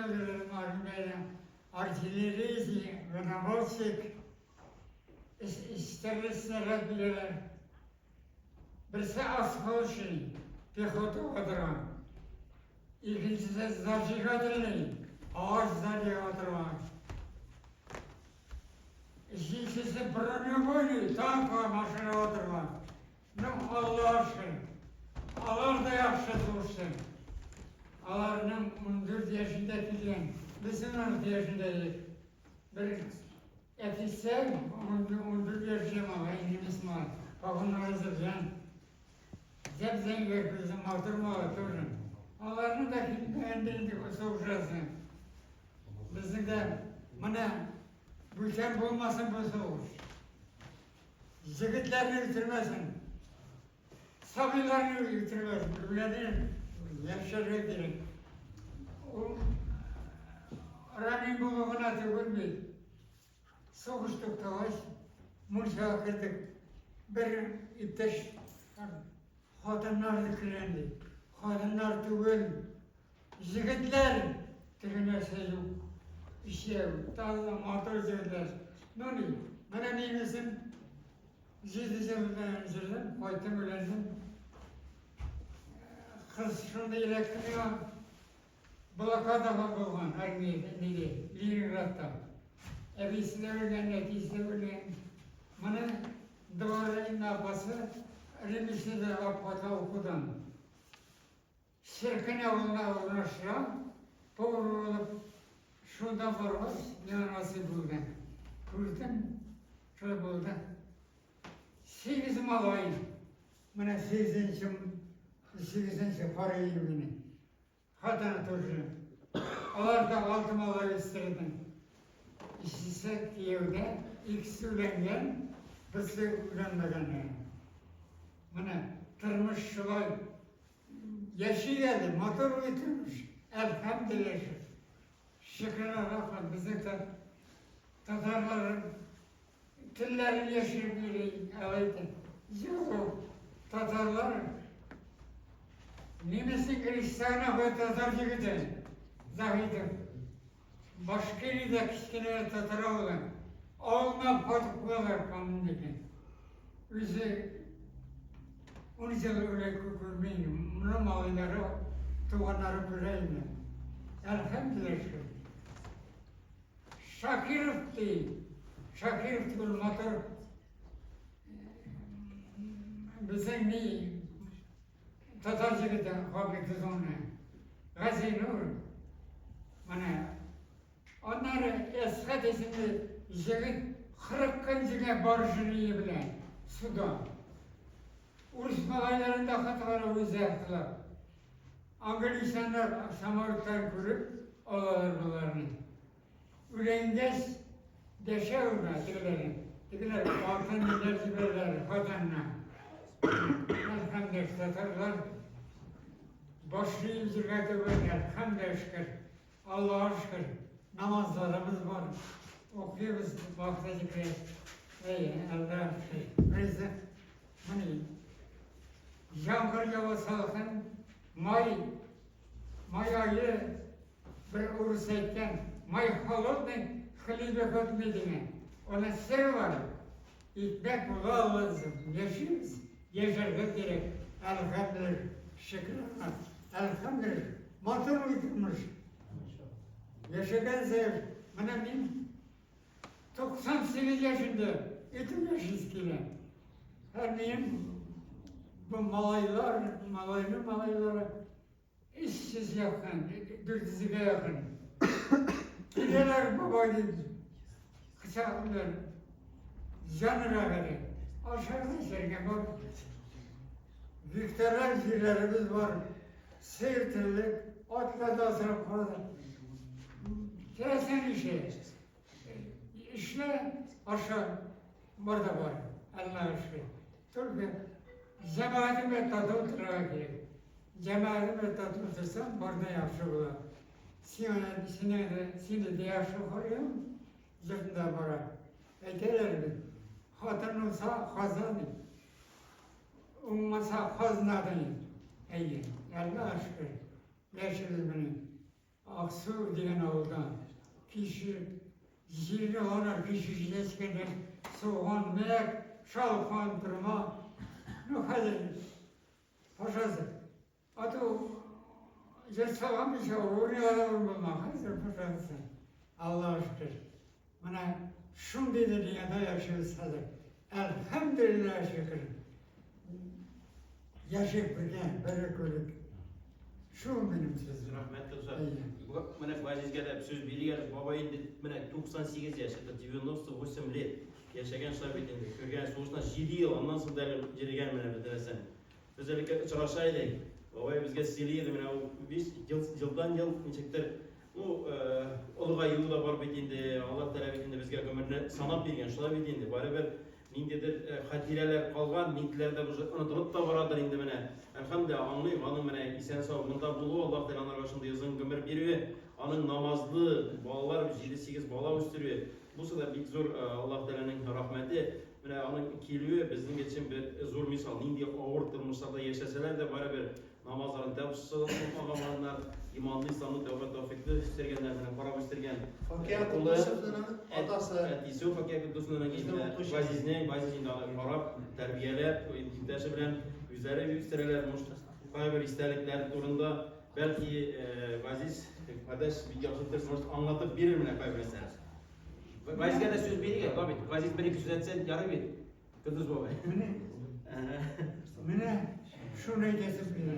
öldürelim armeyla. Artillerisi ve navalsik isterler bileler. Birisi asfalşi, pехота oturan. İkincisi zajigatelli, ağaç zarı oturan. İkincisi bronyoboylu, tanka maşına oturan. Ne Allah aşkına. Allah da yaxşı dursun. Allah'ın 14 yaşındaki diyen, bizim 14 yaşındayız. Bir ofisler, 14 yaşım ama İngiliz var. Bakın hazır can. Zebzen gökyüzüm, oturma oturun. Allah'ın da kendini soğuşasın. Bizim de bana büken bulmasın bu soğuş. Yigitlerini bitirmesin. Sabilerini bitirmesin. Birbirlerini yaşarıyor direkt. O Rabbim bu bana tövbe. Soğuştuk tavaş. Muşağa kırdık. Bir ipteş kadınlar diklendi. Kadınlar tüvül. Yigitler tüvünerse yok. İşe yok. Tazla motor zevkler. Noni, bana neymesin? Ciddi zevkler zirdim. Koytum ölendim. Kız şunda ilekliyor. Blokada bulgan armiyada, Leningrad'da. Evisi de ölen, netisi de ölen. Bana duvarın napası, Rimisi de apata okudan. Şirkine ulaştıran, doğru olup şundan varmaz, yanası buldu. Kurdum, şöyle buldu. 8 malayım. Bana 8. parayı beni. Hatanı turşu. Onlar da 6 malayı istedim. İşte Kiev'de ikisi ülengen, birisi ülenmegen. Bana tırmış şulay. Yaşı geldi, motor bitirmiş. Elhamdülillah. Şükürler olsun bizim Tatarların tillerin yaşı biri alaydı. Yok, Tatarların Nimesin Hristiyan'a ve Tatarcı gider. Zahidim. Başka yerde kişilere Tatara olan. Olma patıklılar kanundaki. Bizi 10 yıl öyle kurmayın. Bunun malıları, tuvanları kurayım. Elhamdülillah. Şakir'ti bu motor. Bizim ne? Tatarcı gider, fabrikası onunla. Gazi Nur. Bana onları Eshat isimli yigit 40 kıncıya borcunu yiyebilen Sudan. Urus malaylarında hataları özü yaptılar. Angalistanlar samarutlar kurup olalar bunlarını. Ülengeç deşe urna dikilerin. Dikiler altın enerji verirler hatanına. Elhamdülillah Tatarlar başlayıp zirvete verirler. Elhamdülillah şükür. Allah'a şükür. Namazlarımız var. Okuyoruz vakti zikri. Ey Allah'a şükür. Neyse. Hani yağmur yavaşlarken May ayı bir urusayken May halotne halibe katmedine. Ona sır var. İkmek bula lazım. Yaşıyoruz. Yaşardık gerek. Elhamdülillah. Şükürler. Elhamdülillah. Motor bitirmiş. Yaşayan zevk. Bana benim 98 yaşında. 25 iskile. Her neyim bu malaylara işsiz yakın, dürtüzüge yakın. Gideler babaydı, kıçaklar, canına verir. Aşağıda şerken bak, Viktorlar zirlerimiz var, seyirtirlik, atla da sıra koydu. Keresen işe, işle aşağı, burada var, Allah'a şükür. Türkiye, cemaatim ve tadı oturaya gerek. Cemaatim ve tadı otursam, burada yaxşı bular. Seni de yaxşı koyuyorum, zırtında var. Eytelerdi, hatın olsa kazanı, olmasa kaznadı. Allah'a şükür, yaşırız beni. Aksu diyen avdan kişi zili olarak kişi eskiden soğan, mek, şalpan, durma, nuhadır. Paşası. Adı yırtalamış onu alamamak. Hazır paşası. Allah'a şükür. Bana şimdi de dünyada yaşıyoruz hazır. Elhamdülillah şükür. Yaşayıp birden, böyle kılık. Şu benim sözüm. Rahmetli Usta. Mana Vazizga da söz bergan baba endi mana 98 yaşında 98 lет yaşagan şabet endi ko'rgan so'zdan 7 yil ondan so'ng jirigan mana bitirsan. Özellikle uchrashaylik. Baba bizga siliydi mana 5 yildan yil nechakdir ulg'ayuv da bor bit endi Alloh taolo endi bizga umrni sanab bergan shular bit endi baribir nindedir xotiralar qolgan minklerde unutilib da boradir endi mana elhamdülillah anlayım anın mana isen sağ bunda buluğu Allah Teala'nın başında yazın ömür veriyor anın namazlı balalar 7-8 bala üstürüyor bu da bir zor Allah Teala'nın rahmeti mana anın keliyor bizim için bir zor misal nindi ağır durmuşlarda yaşasalar da baribir namazların tavsiye olmaganlar imanlı İslam'ın tövbe tevfikli istergenler bilen para istergen Fakir Kudüs'ün atası. İso Fakir Kudüs'ün Vaziz'in Arap terbiyeler iddiası bilen üzeri büyük istereler kayber isterlikler turunda belki Vaziz kardeş bir yaşatırsınız anlatıp bilir mi ne kayber ister. Vaziz'e de söz biri gel tabi. Vaziz beni küsretsen yarı bir. Kıdız baba. Mene şunu desip bile.